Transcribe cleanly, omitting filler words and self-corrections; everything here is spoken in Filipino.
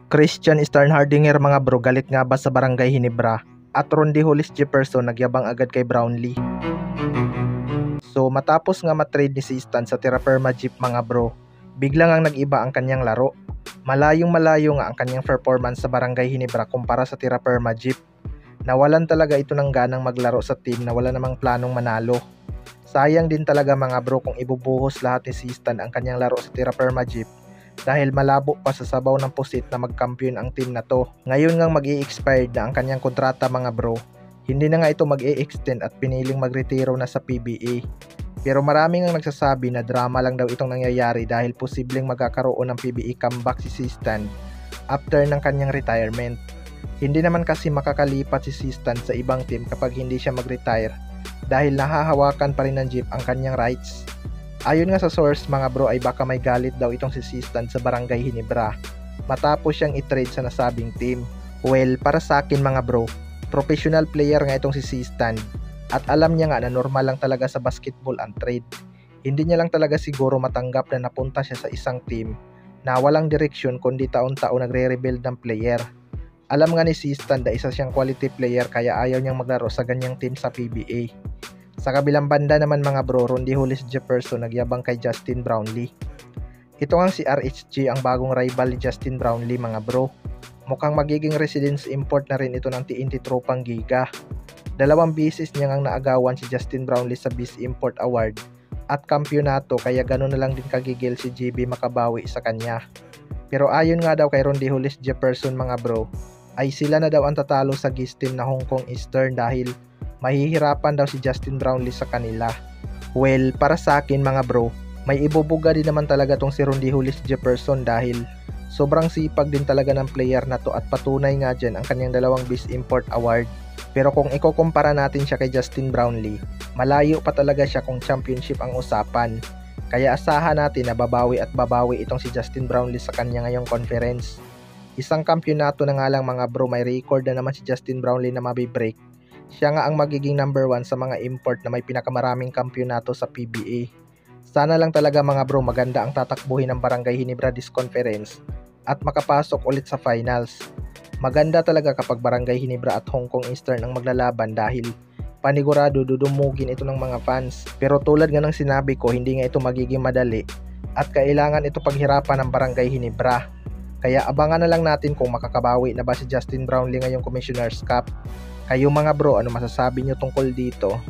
Christian Sternhardinger mga bro, galit nga ba sa Barangay Hinebra? At Rondy Hollis Jefferson nagyabang agad kay Brownlee. So matapos nga matrade ni Sistan sa Terra Firma Jeep mga bro, biglang ang nag-iba ang kanyang laro. Malayong malayo nga ang kanyang performance sa Barangay Hinebra kumpara sa Terra Firma Jeep. Nawalan talaga ito ng ganang maglaro sa team na wala namang planong manalo. Sayang din talaga mga bro kung ibubuhos lahat ni Sistan ang kanyang laro sa Terra Firma Jeep dahil malabo pa sa sabaw ng pusit na magkampiyon ang team na to. Ngayon ngang mag-i-expired na ang kanyang kontrata mga bro, hindi na nga ito mag-i-extend at piniling magretiro na sa PBA. Pero maraming ang nagsasabi na drama lang daw itong nangyayari dahil posibleng magkakaroon ng PBA comeback si Sistan after ng kanyang retirement. Hindi naman kasi makakalipat si Sistan sa ibang team kapag hindi siya mag-retire dahil nahahawakan pa rin ng Jeep ang kanyang rights. Ayon nga sa source mga bro ay baka may galit daw itong si Sistan sa Barangay Hinebra matapos siyang i-trade sa nasabing team. Well, para sa akin mga bro, professional player nga itong si Sistan at alam niya nga na normal lang talaga sa basketball ang trade. Hindi niya lang talaga siguro matanggap na napunta siya sa isang team na walang direksyon kundi taon-taon nagre-rebuild ng player. Alam nga ni Sistan na isa siyang quality player kaya ayaw niyang maglaro sa ganyang team sa PBA. Sa kabilang banda naman mga bro, Rondy Hollis Jefferson nagyabang kay Justin Brownlee. Ito nga si RHG ang bagong rival ni Justin Brownlee mga bro. Mukhang magiging residence import na rin ito ng TNT Tropang Giga. 2 beses niya ngang naagawan si Justin Brownlee sa Beast Import Award at kampyonato kaya gano'n na lang din kagigil si GB makabawi sa kanya. Pero ayon nga daw kay Rondy Hollis Jefferson mga bro, ay sila na daw ang tatalo sa GIS team na Hong Kong Eastern dahil mahihirapan daw si Justin Brownlee sa kanila. Well, para sa akin mga bro, may ibubuga din naman talaga tong si Rondy Hollis Jefferson dahil sobrang sipag din talaga ng player na to at patunay nga dyan ang kanyang 2 Beast Import Award. Pero kung ikukumpara natin siya kay Justin Brownlee, malayo pa talaga siya kung championship ang usapan. Kaya asahan natin na babawi at babawi itong si Justin Brownlee sa kanya ngayong conference. Isang kampyonato na nga lang mga bro, may record na naman si Justin Brownlee na mabibreak. Siya nga ang magiging number 1 sa mga import na may pinakamaraming kampyonato sa PBA. Sana lang talaga mga bro maganda ang tatakbuhin ng Barangay Hinebra this conference at makapasok ulit sa finals. Maganda talaga kapag Barangay Hinebra at Hong Kong Eastern ang maglalaban dahil panigurado dudumugin ito ng mga fans. Pero tulad nga ng sinabi ko, hindi nga ito magiging madali at kailangan ito paghirapan ng Barangay Hinebra. Kaya abangan na lang natin kung makakabawi na ba si Justin Brownlee ngayong Commissioner's Cup. Kayo mga bro, ano masasabi nyo tungkol dito?